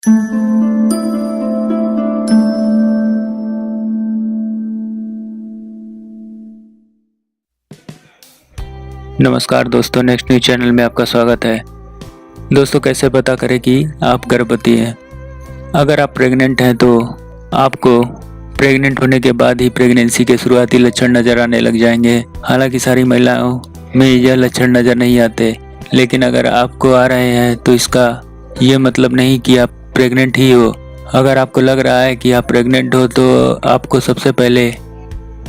नमस्कार दोस्तों, next news channel में आपका स्वागत है। दोस्तों, कैसे पता करें कि आप गर्भवती हैं? अगर आप प्रेग्नेंट हैं तो आपको प्रेग्नेंट होने के बाद ही प्रेगनेंसी के शुरुआती लक्षण नज़र आने लग जाएंगे। हालांकि सारी महिलाओं में यह लक्षण नज़र नहीं आते, लेकिन अगर आपको आ रहे हैं तो इसका ये मतलब नहीं कि आप प्रेग्नेंट ही हो। अगर आपको लग रहा है कि आप प्रेग्नेंट हो तो आपको सबसे पहले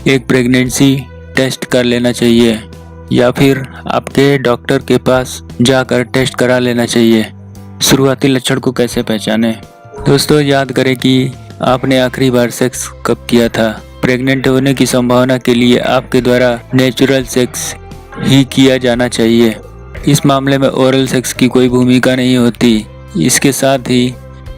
एक प्रेगनेंसी टेस्ट कर लेना चाहिए या फिर आपके डॉक्टर के पास जाकर टेस्ट करा लेना चाहिए। शुरुआती लक्षण को कैसे पहचानें? दोस्तों, याद करें कि आपने आखिरी बार सेक्स कब किया था। प्रेग्नेंट होने की संभावना के लिए आपके द्वारा नेचुरल सेक्स ही किया जाना चाहिए। इस मामले में ओरल सेक्स की कोई भूमिका नहीं होती। इसके साथ ही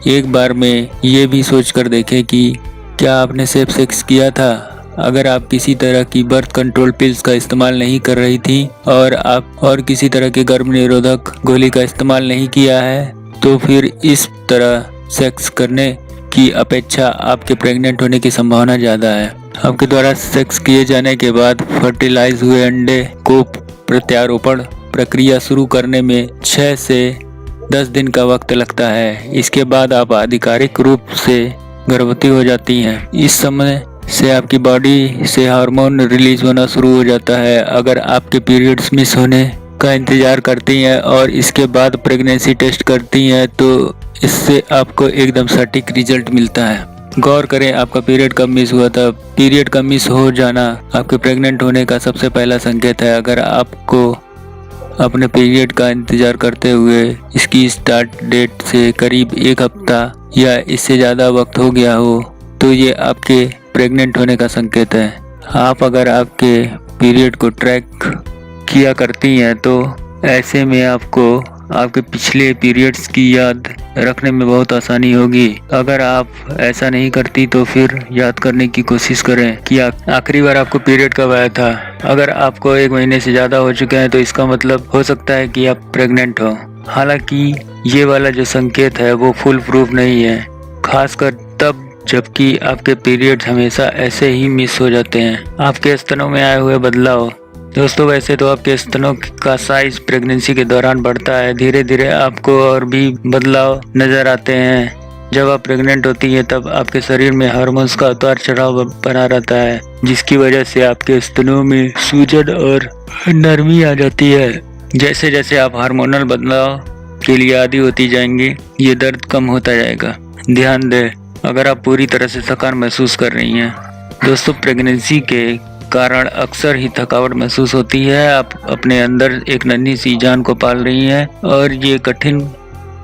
एक बार में ये भी सोच कर देखें कि क्या आपने सेफ सेक्स किया था। अगर आप किसी तरह की बर्थ कंट्रोल पिल्स का इस्तेमाल नहीं कर रही थी और आप और किसी तरह के गर्भ निरोधक गोली का इस्तेमाल नहीं किया है तो फिर इस तरह सेक्स करने की अपेक्षा आपके प्रेग्नेंट होने की संभावना ज़्यादा है। आपके द्वारा सेक्स किए जाने के बाद फर्टिलाइज हुए अंडे को प्रत्यारोपण प्रक्रिया शुरू करने में 6 से 10 दिन का वक्त लगता है। इसके बाद आप आधिकारिक रूप से गर्भवती हो जाती हैं। इस समय से आपकी बॉडी से हार्मोन रिलीज होना शुरू हो जाता है। अगर आपके पीरियड्स मिस होने का इंतजार करती हैं और इसके बाद प्रेगनेंसी टेस्ट करती हैं तो इससे आपको एकदम सटीक रिजल्ट मिलता है। गौर करें आपका पीरियड कब मिस हुआ था। पीरियड का मिस हो जाना आपके प्रेग्नेंट होने का सबसे पहला संकेत है। अगर आपको अपने पीरियड का इंतजार करते हुए इसकी स्टार्ट डेट से करीब 1 हफ्ता या इससे ज़्यादा वक्त हो गया हो तो ये आपके प्रेग्नेंट होने का संकेत है। आप अगर आपके पीरियड को ट्रैक किया करती हैं तो ऐसे में आपको आपके पिछले पीरियड्स की याद रखने में बहुत आसानी होगी। अगर आप ऐसा नहीं करती तो फिर याद करने की कोशिश करें कि आखिरी बार आपको पीरियड कब आया था। अगर आपको 1 महीने से ज़्यादा हो चुके हैं तो इसका मतलब हो सकता है कि आप प्रेग्नेंट हो। हालांकि ये वाला जो संकेत है वो फुल प्रूफ नहीं है, खासकर तब जबकि आपके पीरियड हमेशा ऐसे ही मिस हो जाते हैं। आपके स्तनों में आए हुए बदलाव। दोस्तों, वैसे तो आपके स्तनों का साइज प्रेगनेंसी के दौरान बढ़ता है। धीरे धीरे आपको और भी बदलाव नजर आते हैं। जब आप प्रेग्नेंट होती हैं तब आपके शरीर में हार्मोन्स का उतार चढ़ाव बना रहता है, जिसकी वजह से आपके स्तनों में सूजन और नरमी आ जाती है। जैसे जैसे आप हार्मोनल बदलाव के लिए आदी होती जाएंगी ये दर्द कम होता जाएगा। ध्यान दें, अगर आप पूरी तरह से थकान महसूस कर रही हैं। दोस्तों, प्रेगनेंसी के कारण अक्सर ही थकावट महसूस होती है। आप अपने अंदर एक नन्ही सी जान को पाल रही हैं और ये कठिन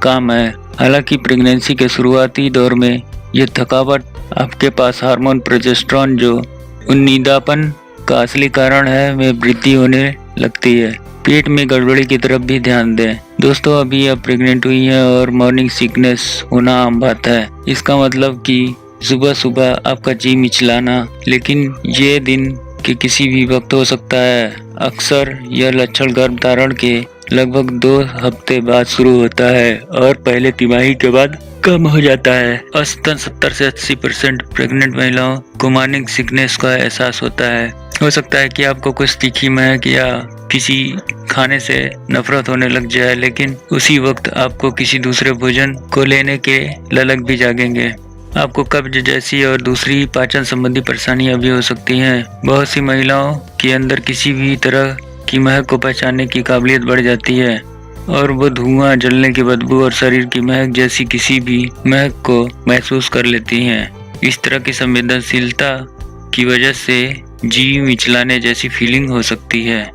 काम है। हालांकि प्रेगनेंसी के शुरुआती दौर में ये थकावट आपके पास हार्मोन प्रोजेस्टेरोन जो उन्नीदापन का असली कारण है में वृद्धि होने लगती है। पेट में गड़बड़ी की तरफ भी ध्यान दें। दोस्तों, अभी आप प्रेग्नेंट हुई हैं और मॉर्निंग सिकनेस होना आम बात है। इसका मतलब कि सुबह सुबह आपका जी मिचलाना, लेकिन ये दिन के किसी भी वक्त हो सकता है। अक्सर यह लक्षण गर्भधारण के लगभग 2 हफ्ते बाद शुरू होता है और पहले तिमाही के बाद कम हो जाता है। औसतन 70 से 80% प्रेग्नेंट महिलाओं को मॉर्निंग सिकनेस का एहसास होता है। हो सकता है कि आपको कुछ तीखी महक या किसी खाने से नफरत होने लग जाए, लेकिन उसी वक्त आपको किसी दूसरे भोजन को लेने के ललक भी जागेंगे। आपको कब्ज जैसी और दूसरी पाचन संबंधी परेशानियां भी हो सकती हैं। बहुत सी महिलाओं के अंदर किसी भी तरह की महक को पहचानने की काबिलियत बढ़ जाती है और वो धुआं, जलने की बदबू और शरीर की महक जैसी किसी भी महक को महसूस कर लेती हैं। इस तरह की संवेदनशीलता की वजह से जी मिचलाने जैसी फीलिंग हो सकती है।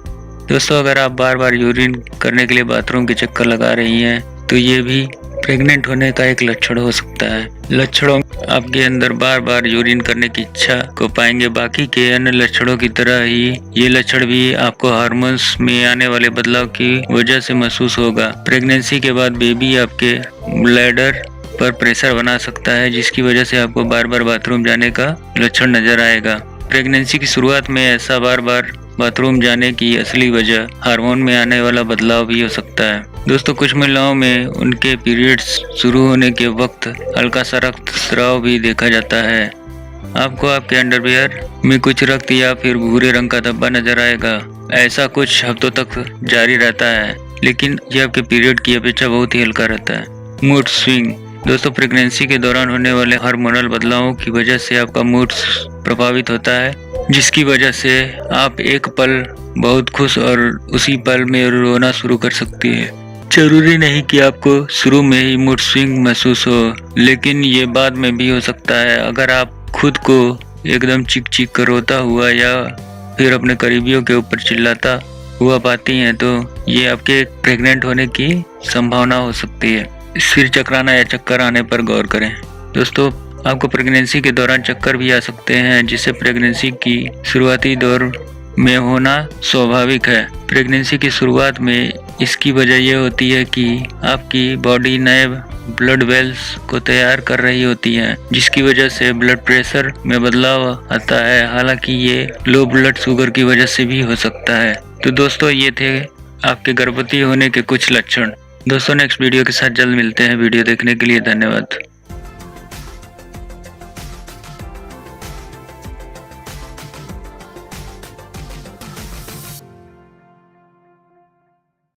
दोस्तों, अगर आप बार बार यूरिन करने के लिए बाथरूम के चक्कर लगा रही हैं तो ये भी प्रेग्नेंट होने का एक लक्षण हो सकता है। लक्षणों आपके अंदर बार बार यूरिन करने की इच्छा को पाएंगे। बाकी के अन्य लक्षणों की तरह ही ये लक्षण भी आपको हार्मोन्स में आने वाले बदलाव की वजह से महसूस होगा। प्रेगनेंसी के बाद बेबी आपके ब्लैडर पर प्रेशर बना सकता है, जिसकी वजह से आपको बार बार बाथरूम जाने का लक्षण नजर आएगा। प्रेगनेंसी की शुरुआत में ऐसा बार बार बाथरूम जाने की असली वजह हार्मोन में आने वाला बदलाव भी हो सकता है। दोस्तों कुछ महिलाओं में उनके पीरियड्स शुरू होने के वक्त हल्का सा रक्तस्राव भी देखा जाता है। आपको आपके अंडरवियर में कुछ रक्त या फिर भूरे रंग का धब्बा नजर आएगा। ऐसा कुछ हफ्तों तक जारी रहता है, लेकिन यह आपके पीरियड की अपेक्षा बहुत ही हल्का रहता है। Mood swing. दोस्तों प्रेगनेंसी के दौरान होने वाले हार्मोनल बदलावों की वजह से आपका मूड प्रभावित होता है, जिसकी वजह से आप एक पल बहुत खुश और उसी पल में रोना शुरू कर सकती है। जरूरी नहीं कि आपको शुरू में ही मूड स्विंग महसूस हो, लेकिन ये बाद में भी हो सकता है। अगर आप खुद को एकदम चीख चीख कर रोता हुआ या फिर अपने करीबियों के ऊपर चिल्लाता हुआ पाती हैं तो ये आपके प्रेग्नेंट होने की संभावना हो सकती है। सिर चकराना या चक्कर आने पर गौर करें। दोस्तों आपको प्रेगनेंसी के दौरान चक्कर भी आ सकते हैं, जिसे प्रेगनेंसी की शुरुआती दौर में होना स्वाभाविक है। प्रेगनेंसी की शुरुआत में इसकी वजह यह होती है कि आपकी बॉडी नए ब्लड वेल्स को तैयार कर रही होती है, जिसकी वजह से ब्लड प्रेशर में बदलाव आता है। हालांकि ये लो ब्लड शुगर की वजह से भी हो सकता है। तो दोस्तों ये थे आपके गर्भवती होने के कुछ लक्षण। दोस्तों नेक्स्ट वीडियो के साथ जल्द मिलते हैं। वीडियो देखने के लिए धन्यवाद।